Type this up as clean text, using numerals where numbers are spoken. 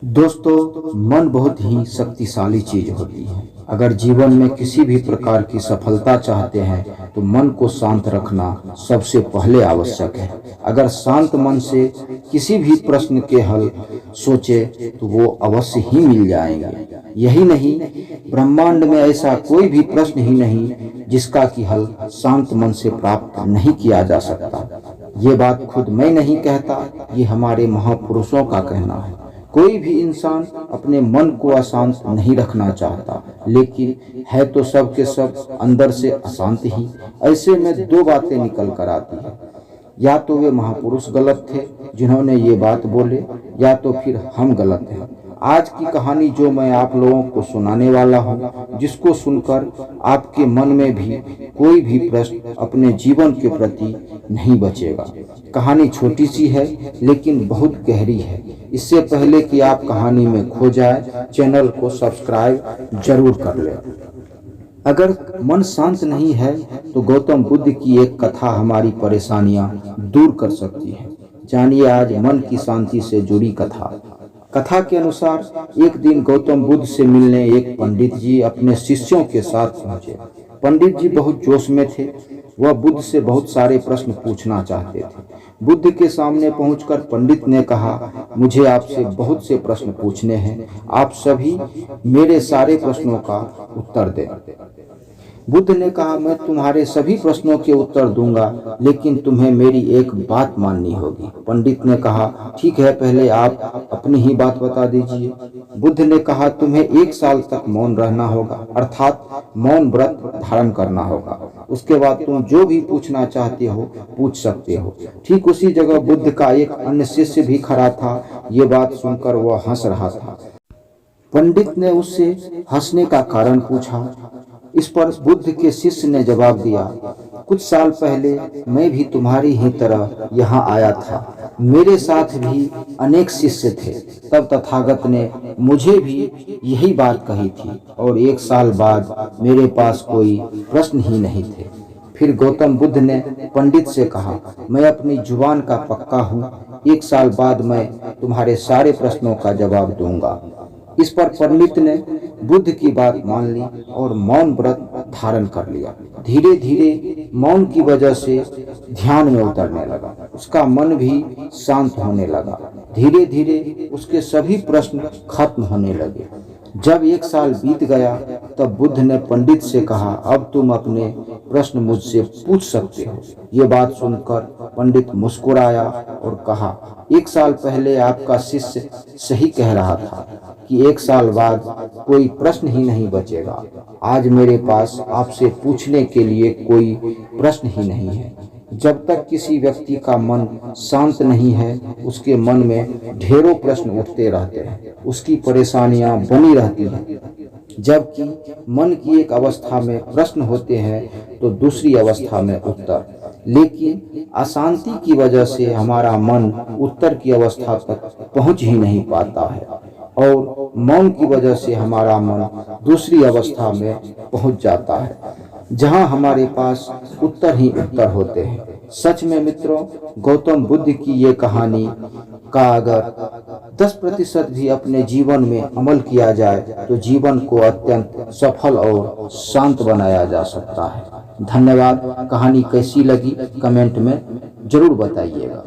दोस्तों, मन बहुत ही शक्तिशाली चीज होती है। अगर जीवन में किसी भी प्रकार की सफलता चाहते हैं तो मन को शांत रखना सबसे पहले आवश्यक है। अगर शांत मन से किसी भी प्रश्न के हल सोचे तो वो अवश्य ही मिल जाएंगे। यही नहीं, ब्रह्मांड में ऐसा कोई भी प्रश्न ही नहीं जिसका कि हल शांत मन से प्राप्त नहीं किया जा सकता। ये बात खुद मैं नहीं कहता, ये हमारे महापुरुषों का कहना है। कोई भी इंसान अपने मन को अशांत नहीं रखना चाहता, लेकिन है तो सब के सब अंदर से अशांत ही। ऐसे में दो बातें निकल कर आती है, या तो वे महापुरुष गलत थे जिन्होंने ये बात बोले, या तो फिर हम गलत हैं। आज की कहानी जो मैं आप लोगों को सुनाने वाला हूँ, जिसको सुनकर आपके मन में भी कोई भी प्रश्न अपने जीवन के प्रति नहीं बचेगा। कहानी छोटी सी है लेकिन बहुत गहरी है। इससे पहले कि आप कहानी में खो जाए, चैनल को सब्सक्राइब जरूर कर लें। अगर मन शांत नहीं है तो गौतम बुद्ध की एक कथा हमारी परेशानियां दूर कर सकती है। जानिए आज मन की शांति से जुड़ी कथा। कथा के अनुसार एक दिन गौतम बुद्ध से मिलने एक पंडित जी अपने शिष्यों के साथ पहुंचे। पंडित जी बहुत जोश में थे। वह बुद्ध से बहुत सारे प्रश्न पूछना चाहते थे। बुद्ध के सामने पहुंचकर पंडित ने कहा, मुझे आपसे बहुत से प्रश्न पूछने हैं, आप सभी मेरे सारे प्रश्नों का उत्तर दें। बुद्ध ने कहा, मैं तुम्हारे सभी प्रश्नों के उत्तर दूंगा, लेकिन तुम्हें मेरी एक बात माननी होगी। पंडित ने कहा, ठीक है, पहले आप अपनी ही बात बता दीजिए। बुद्ध ने कहा, तुम्हें 1 साल तक मौन रहना होगा, अर्थात मौन व्रत धारण करना होगा। उसके बाद तुम जो भी पूछना चाहते हो पूछ सकते हो। ठीक उसी जगह बुद्ध का एक अन्य शिष्य भी खड़ा था। ये बात सुनकर वह हंस रहा था। पंडित ने उससे हंसने का कारण पूछा। इस पर बुद्ध के शिष्य ने जवाब दिया, कुछ साल पहले मैं भी तुम्हारी ही तरह यहाँ आया था। मेरे साथ भी अनेक शिष्य थे। तब तथागत ने मुझे भी यही बात कही थी और 1 साल बाद मेरे पास कोई प्रश्न ही नहीं थे। फिर गौतम बुद्ध ने पंडित से कहा, मैं अपनी जुबान का पक्का हूँ, 1 साल बाद मैं तुम्हारे सारे प्रश्नों का जवाब दूंगा। इस पर पंडित ने बुद्ध की बात मान ली और मौन व्रत धारण कर लिया। धीरे धीरे मौन की वजह से ध्यान में उतरने लगा। उसका मन भी शांत होने लगा। धीरे धीरे उसके सभी प्रश्न खत्म होने लगे। जब 1 साल बीत गया तब बुद्ध ने पंडित से कहा, अब तुम अपने प्रश्न मुझसे पूछ सकते हो। ये बात सुनकर पंडित मुस्कुराया और कहा, 1 साल पहले आपका शिष्य सही कह रहा था कि 1 साल बाद कोई प्रश्न ही नहीं बचेगा। आज मेरे पास आपसे पूछने के लिए कोई प्रश्न ही नहीं है। जब तक किसी व्यक्ति का मन शांत नहीं है, उसके मन में ढेरों प्रश्न उठते रहते हैं, उसकी परेशानियां बनी रहती हैं। जबकि मन की एक अवस्था में प्रश्न होते हैं तो दूसरी अवस्था में उत्तर। लेकिन अशांति की वजह से हमारा मन उत्तर की अवस्था तक पहुंच ही नहीं पाता है और मौन की वजह से हमारा मन दूसरी अवस्था में पहुंच जाता है, जहां हमारे पास उत्तर ही उत्तर होते हैं। सच में मित्रों, गौतम बुद्ध की ये कहानी का अगर 10% भी अपने जीवन में अमल किया जाए तो जीवन को अत्यंत सफल और शांत बनाया जा सकता है। धन्यवाद। कहानी कैसी लगी कमेंट में जरूर बताइएगा।